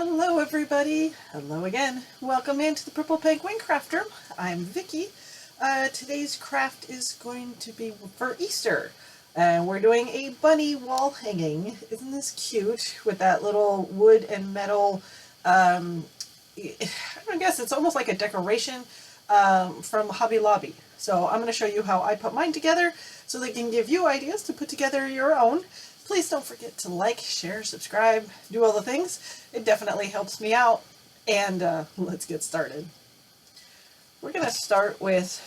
Hello everybody, hello again. Welcome into the Purple Penguin Crafter. I'm Vicky. Today's craft is going to be for Easter. And we're doing a bunny wall hanging. Isn't this cute with that little wood and metal, I guess it's almost like a decoration from Hobby Lobby. So I'm going to show you how I put mine together so they can give you ideas to put together your own. Please don't forget to like, share, subscribe, do all the things. It definitely helps me out. And let's get started. We're going to start with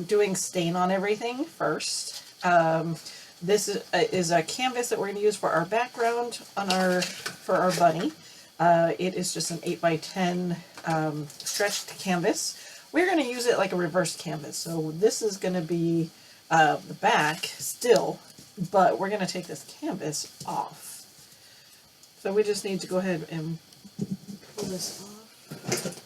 doing stain on everything first. This is a canvas that we're going to use for our background on for our bunny. It is just an 8x10 stretched canvas. We're going to use it like a reversed canvas. So this is going to be the back still, but we're going to take this canvas off. So we just need to go ahead and pull this off.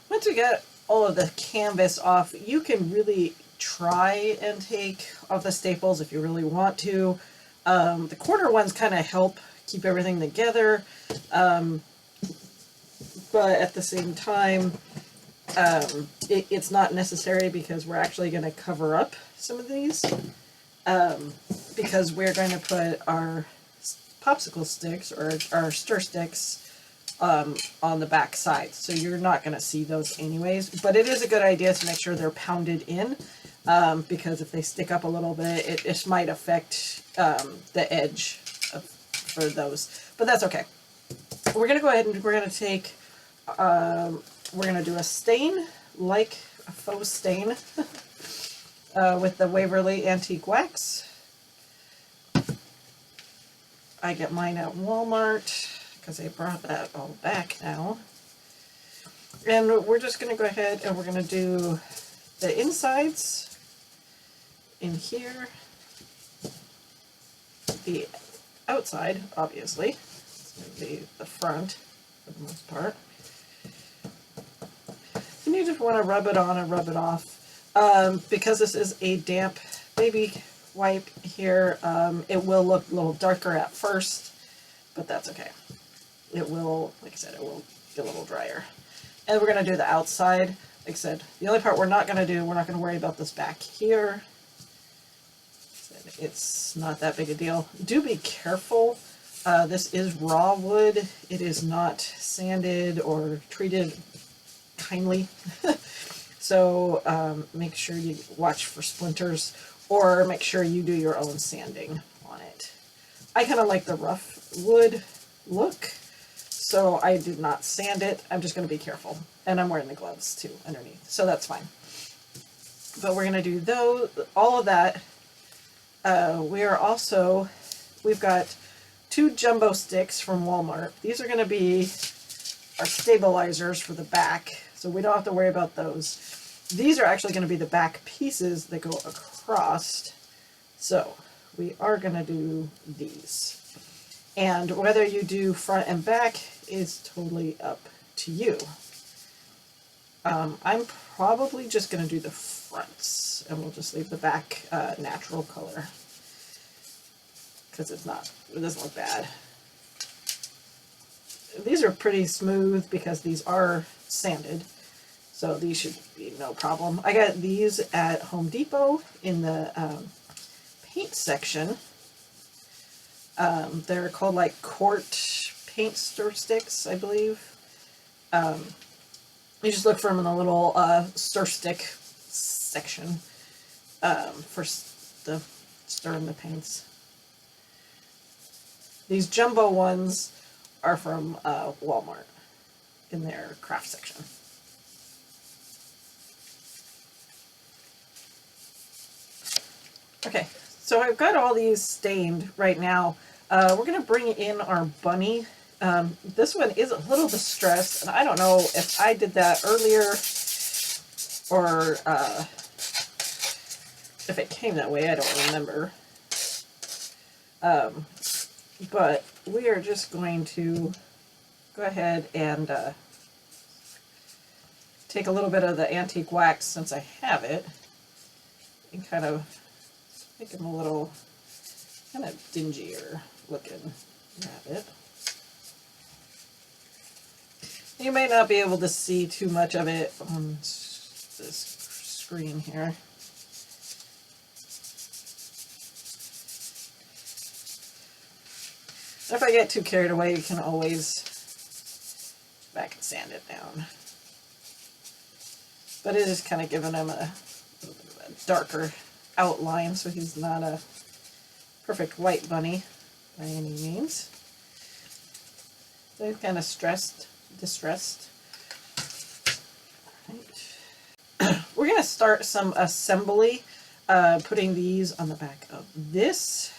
Once you get all of the canvas off, you can really try and take off the staples if you really want to. The corner ones kind of help keep everything together, but at the same time, it's not necessary because we're actually going to cover up some of these because we're going to put our popsicle sticks or our stir sticks on the back side, so you're not going to see those anyways, but it is a good idea to make sure they're pounded in because if they stick up a little bit, it just might affect the edge for those, but that's okay. We're going to go ahead and we're going to take we're going to do a stain, like a faux stain with the Waverly Antique Wax. I get mine at Walmart because they brought that all back now. And we're just going to go ahead and we're going to do the insides in here, the outside, obviously, the front for the most part. And you just want to rub it on and rub it off. Because this is a damp baby wipe here, it will look a little darker at first, but that's okay. It will, like I said, it will get a little drier. And we're going to do the outside. Like I said, the only part we're not going to do, we're not going to worry about this back here. It's not that big a deal. Do be careful. This is raw wood. It is not sanded or treated kindly. So make sure you watch for splinters or make sure you do your own sanding on it. I kind of like the rough wood look, so I did not sand it. I'm just going to be careful. And I'm wearing the gloves too underneath, so that's fine. But we're going to do those, all of that. We've got 2 jumbo sticks from Walmart. These are going to be our stabilizers for the back. so we don't have to worry about those. These are actually going to be the back pieces that go across. So we are going to do these. And whether you do front and back is totally up to you. I'm probably just going to do the fronts, and we'll just leave the back natural color, because it doesn't look bad. These are pretty smooth because these are sanded, so these should be no problem. I got these at Home Depot in the paint section. They're called like Quart paint stir sticks, I believe. You just look for them in the little stir stick section for the stirring the paints. These jumbo ones are from Walmart in their craft section. Okay, so I've got all these stained right now. We're going to bring in our bunny. This one is a little distressed, and I don't know if I did that earlier or if it came that way. I don't remember. But we are just going to go ahead and take a little bit of the antique wax, since I have it, and kind of make him a little kind of dingier looking rabbit. You may not be able to see too much of it on this screen here. If I get too carried away, you can always back and sand it down. But it is kind of giving him a darker outline, so he's not a perfect white bunny by any means. So he's kind of distressed. Right. We're going to start some assembly, putting these on the back of this.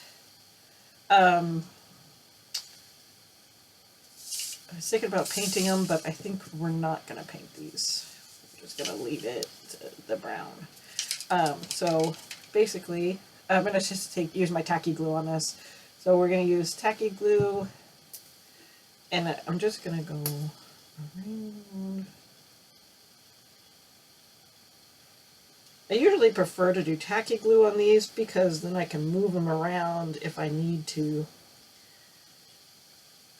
I was thinking about painting them, but I think we're not going to paint these. We're just going to leave it to the brown. So basically, I'm going to just use my tacky glue on this. So we're going to use tacky glue, and I'm just going to go around. I usually prefer to do tacky glue on these because then I can move them around if I need to.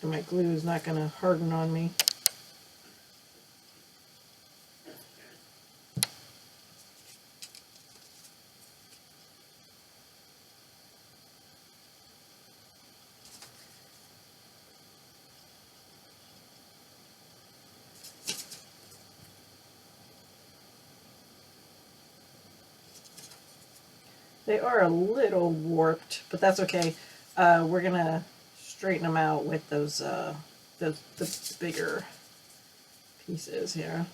And my glue is not going to harden on me. They are a little warped, but that's okay. We're going to straighten them out with those the bigger pieces here.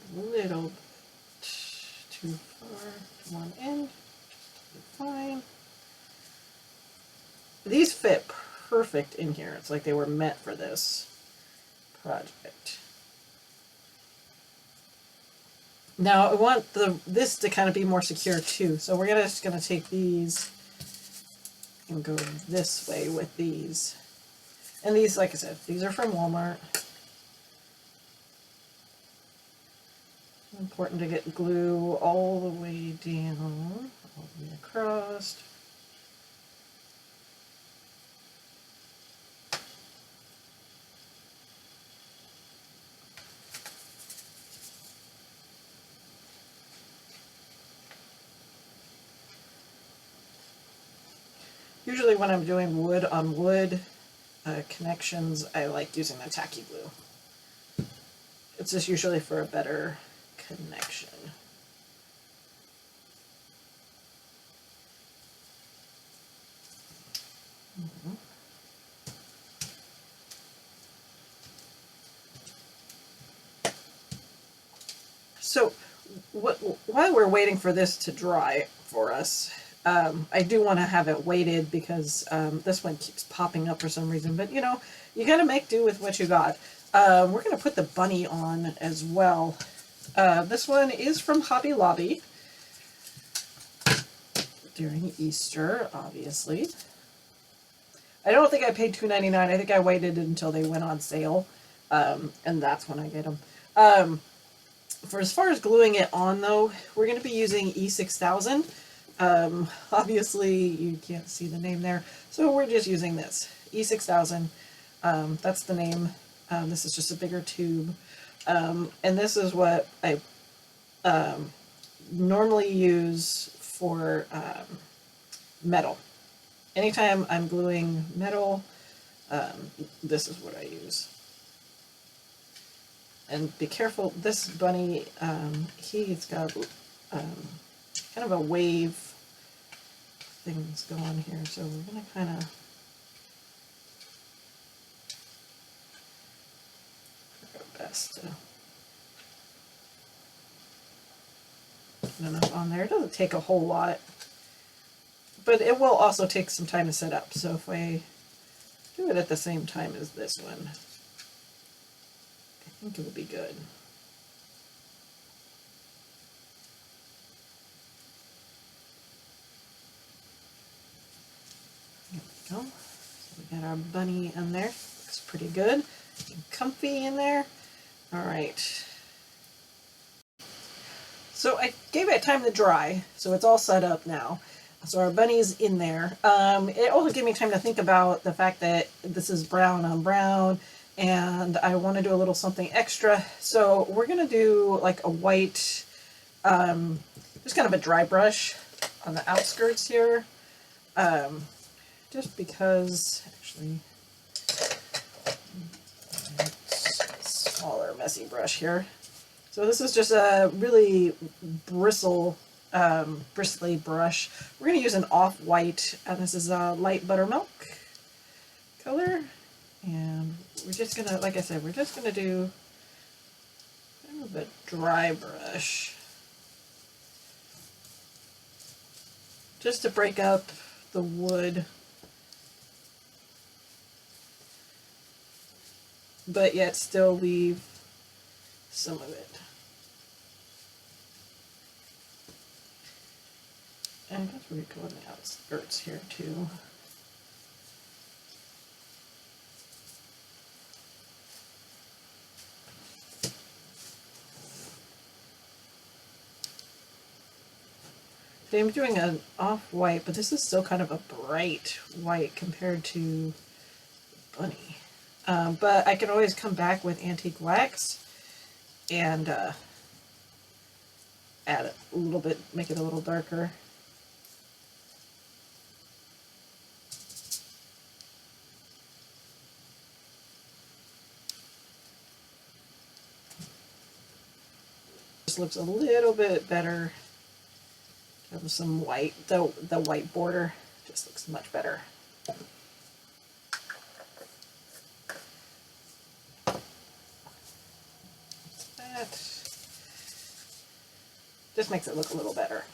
A little bit too far to one end, just fine. These fit perfect in here. It's like they were meant for this project. Now I want this to kind of be more secure too, so we're just gonna take these and go this way with these. And these, like I said, these are from Walmart. Important to get glue all the way down, all the way across. Usually when I'm doing wood on wood connections, I like using the tacky glue. It's just usually for a better connection. Mm-hmm. So while we're waiting for this to dry for us, I do want to have it weighted because this one keeps popping up for some reason. But you know, you got to make do with what you got. We're going to put the bunny on as well. This one is from Hobby Lobby during Easter, obviously. I don't think I paid $2.99. I think I waited until they went on sale, and that's when I get them. For as far as gluing it on, though, we're going to be using E6000. Obviously, you can't see the name there, so we're just using this E6000. That's the name. This is just a bigger tube, and this is what I normally use for metal. Anytime I'm gluing metal, this is what I use. And be careful, this bunny, he's got kind of a wave things going here, so we're going to kind of do our best to get enough on there. It doesn't take a whole lot, but it will also take some time to set up. So if I do it at the same time as this one, I think it will be good. There we go. So we got our bunny in there. Looks pretty good. And comfy in there. All right. So I gave it time to dry, so it's all set up now. So our bunny's in there. It also gave me time to think about the fact that this is brown on brown, and I want to do a little something extra. So we're going to do like a white, just kind of a dry brush on the outskirts here. Just because, actually, smaller messy brush here. So this is just a really bristly brush. We're going to use an off-white, and this is a light buttermilk color. And we're just going to, like I said, we're just going to do kind of a dry brush. Just to break up the wood. But yet still leave some of it. And I guess we go on the outskirts here too. I'm doing an off-white, but this is still kind of a bright white compared to bunny. But I can always come back with antique wax and add a little bit, make it a little darker. This looks a little bit better. Have some white, the white border just looks much better. That just makes it look a little better.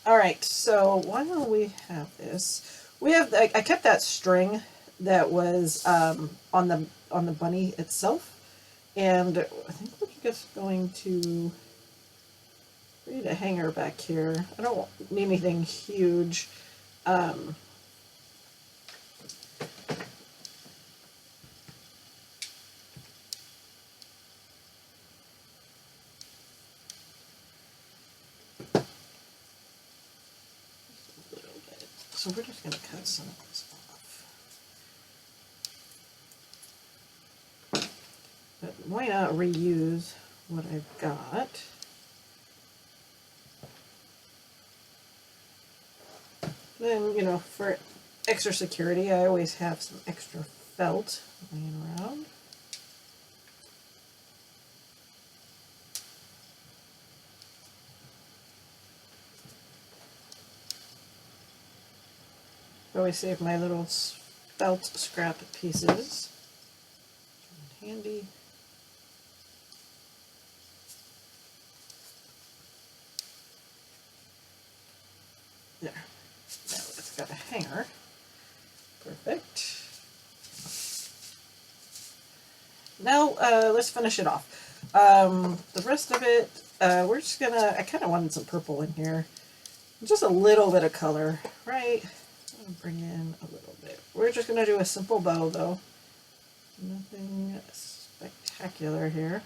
All right, so while we have this, we have I kept that string that was on the bunny itself, and I think we're just going to create a hanger back here. I don't need anything huge. So we're just going to cut some of this off. But why not reuse what I've got? Then, you know, for extra security, I always have some extra felt laying around. I always save my little felt scrap pieces. Handy. There. Now it's got a hanger. Perfect. Now let's finish it off. The rest of it, we're just gonna, I kind of wanted some purple in here. Just a little bit of color, right? I'm gonna bring in a little bit. We're just gonna do a simple bow though. Nothing spectacular here.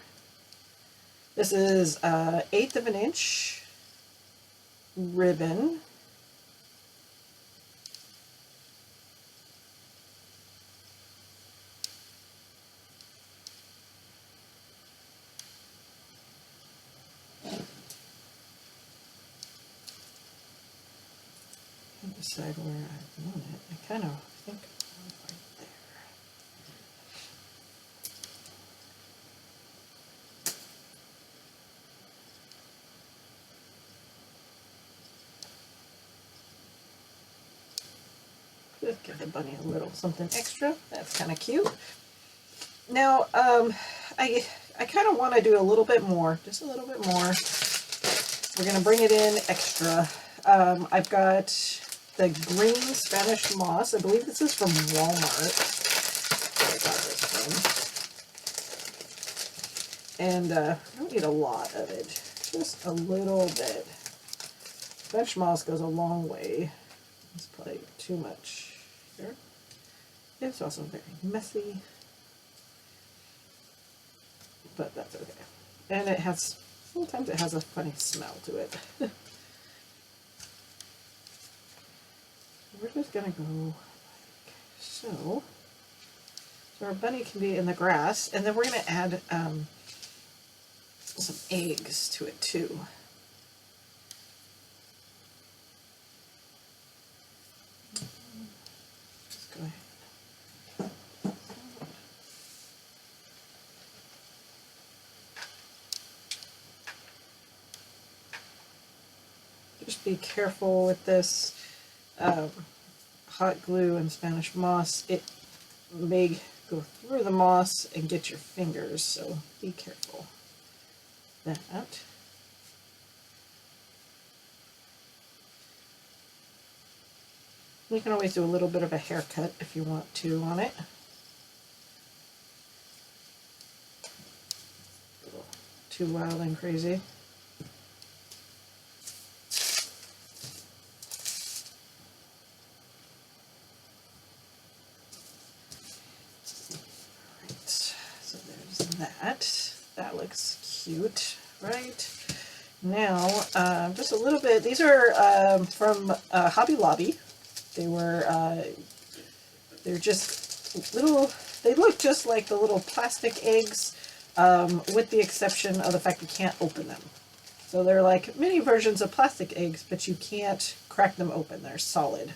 This is 1/8 of an inch ribbon. Decide where I want it. I kind of think I want it right there. Just give the bunny a little something extra. That's kind of cute. Now, I kind of want to do a little bit more, just a little bit more. We're going to bring it in extra. I've got the green Spanish moss. I believe this is from Walmart. I got this from. And I don't need a lot of it, just a little bit. Spanish moss goes a long way. It's probably too much here. It's also very messy, but that's okay. And it has, sometimes it has a funny smell to it. We're just gonna go like so. So our bunny can be in the grass, and then we're gonna add some eggs to it too. Just go ahead. Just be careful with this. Hot glue and Spanish moss, it may go through the moss and get your fingers, so be careful. That. You can always do a little bit of a haircut if you want to on it. A little too wild and crazy. That looks cute, right? Now, just a little bit, these are from Hobby Lobby. They were, they're just little, they look just like the little plastic eggs, with the exception of the fact you can't open them. So they're like mini versions of plastic eggs, but you can't crack them open. They're solid,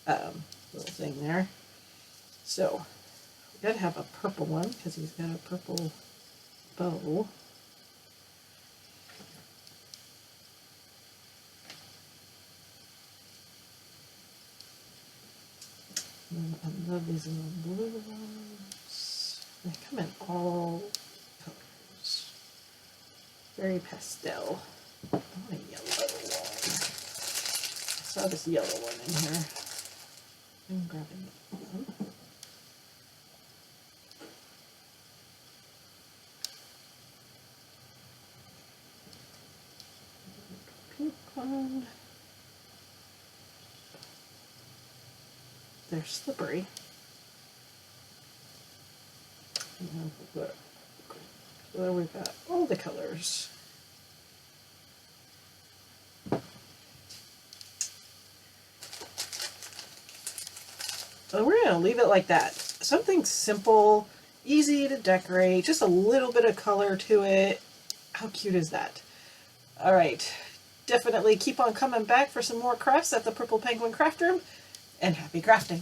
little thing there. So, we gotta have a purple one, because he's got a purple bow. And I love these little blue ones. They come in all colors. Very pastel. I want a yellow one. I saw this yellow one in here. I'm grabbing one. Pink one. They're slippery. And so there we've got all the colors. So we're going to leave it like that. Something simple, easy to decorate, just a little bit of color to it. How cute is that? All right, definitely keep on coming back for some more crafts at the Purple Penguin Craft Room, and happy crafting!